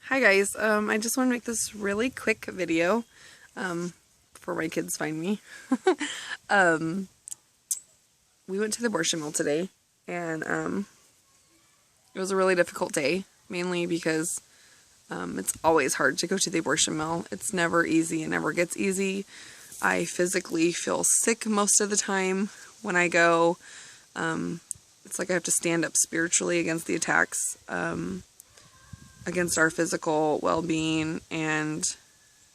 Hi guys, I just want to make this really quick video before my kids find me. We went to the abortion mill today, and it was a really difficult day, mainly because it's always hard to go to the abortion mill. It's never easy, it never gets easy. I physically feel sick most of the time when I go. It's like I have to stand up spiritually against the attacks. Against our physical well-being, and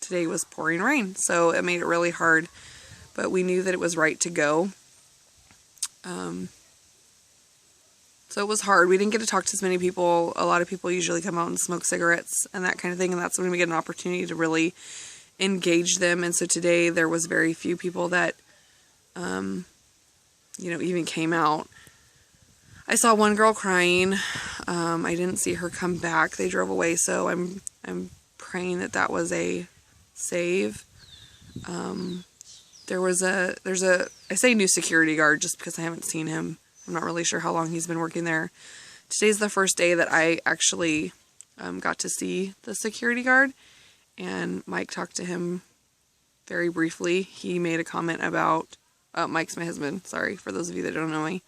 today was pouring rain, so it made it really hard, but we knew that it was right to go. So it was hard. We didn't get to talk to as many people. A lot of people usually come out and smoke cigarettes and that kind of thing, and that's when we get an opportunity to really engage them. And so today there was very few people that even came out. I saw one girl crying. I didn't see her come back. They drove away, so I'm praying that was a save. There's a I say new security guard just because I haven't seen him. I'm not really sure how long he's been working there. Today's the first day that I actually got to see the security guard, and Mike talked to him very briefly. He made a comment about Mike's my husband. Sorry for those of you that don't know me.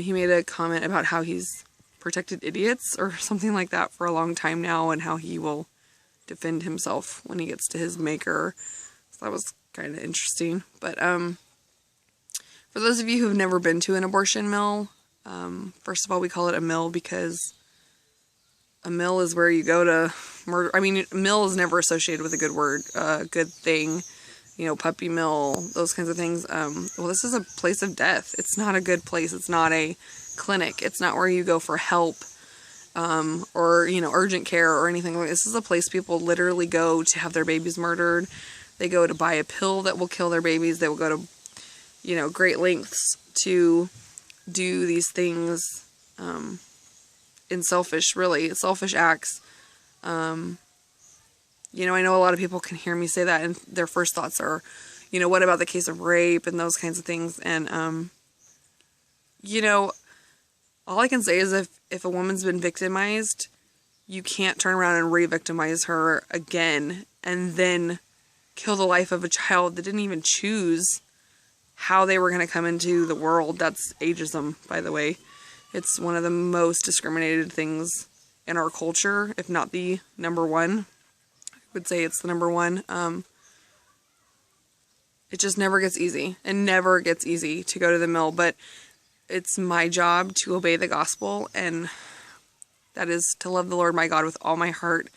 He made a comment about how he's protected idiots or something like that for a long time now, and how he will defend himself when he gets to his maker. So that was kind of interesting. But for those of you who've never been to an abortion mill, first of all, we call it a mill because a mill is where you go to murder. I mean, mill is never associated with a good word, good thing. Puppy mill, those kinds of things. Well, this is a place of death. It's not a good place. It's not a clinic. It's not where you go for help, or, urgent care or anything like this. This is a place people literally go to have their babies murdered. They go to buy a pill that will kill their babies. They will go to, great lengths to do these things, in selfish acts. I know a lot of people can hear me say that, and their first thoughts are, what about the case of rape and those kinds of things? And, all I can say is if a woman's been victimized, you can't turn around and re-victimize her again and then kill the life of a child that didn't even choose how they were going to come into the world. That's ageism, by the way. It's one of the most discriminated things in our culture, if not the number one. Would say it's the number one. It just never gets easy. It never gets easy to go to the mill, but it's my job to obey the gospel, and that is to love the Lord my God with all my heart,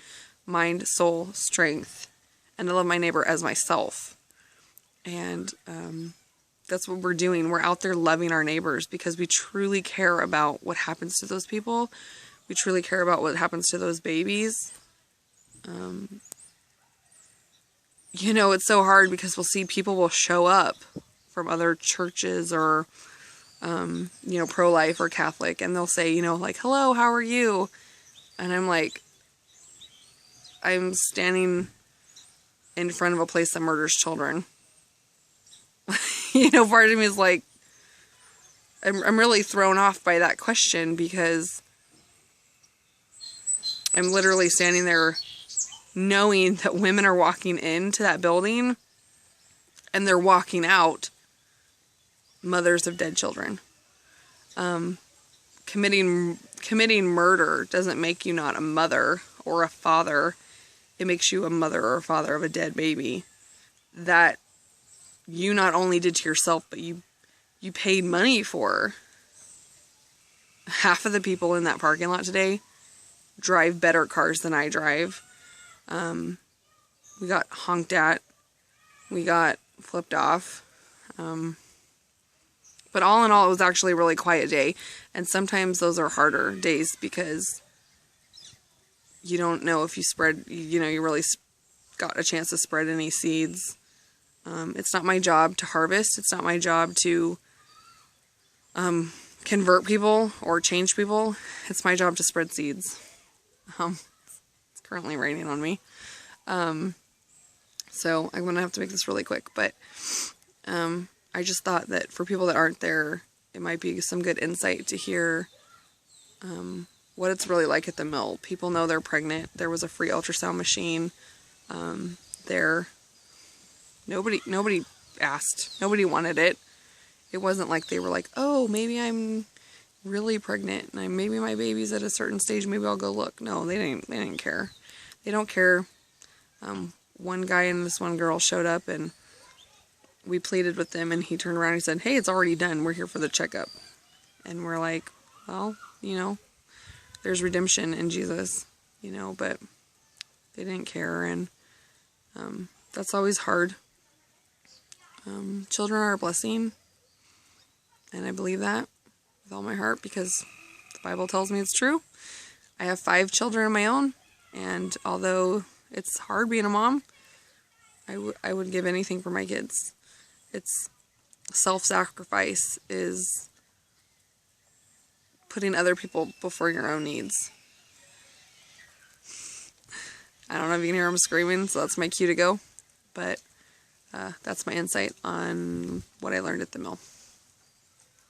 mind, soul, strength, and to love my neighbor as myself. And that's what we're doing. We're out there loving our neighbors because we truly care about what happens to those people. We truly care about what happens to those babies. It's so hard because we'll see people will show up from other churches or, pro-life or Catholic, and they'll say, hello, how are you? And I'm like, I'm standing in front of a place that murders children. Part of me is like, I'm really thrown off by that question because I'm literally standing there knowing that women are walking into that building and they're walking out mothers of dead children. Committing murder doesn't make you not a mother or a father. It makes you a mother or a father of a dead baby that you not only did to yourself, but you paid money for. Half of the people in that parking lot today drive better cars than I drive. We got honked at, we got flipped off, but all in all, it was actually a really quiet day, and sometimes those are harder days because you don't know if you spread, you really got a chance to spread any seeds. It's not my job to harvest, it's not my job to, convert people or change people, it's my job to spread seeds. It's currently raining on me. So I'm going to have to make this really quick, but, I just thought that for people that aren't there, it might be some good insight to hear, what it's really like at the mill. People know they're pregnant. There was a free ultrasound machine there. Nobody asked. Nobody wanted it. It wasn't like they were like, oh, maybe I'm really pregnant and maybe my baby's at a certain stage, maybe I'll go look. No, they didn't care. They don't care. One guy and this one girl showed up, and we pleaded with them, and he turned around and he said, hey, it's already done, we're here for the checkup. And we're like, well, there's redemption in Jesus, but they didn't care. And that's always hard. Children are a blessing, and I believe that with all my heart because the Bible tells me it's true. I have 5 children of my own, and although it's hard being a mom, I would give anything for my kids. It's self-sacrifice is putting other people before your own needs. I don't know if you can hear them screaming, so that's my cue to go. But that's my insight on what I learned at the mill.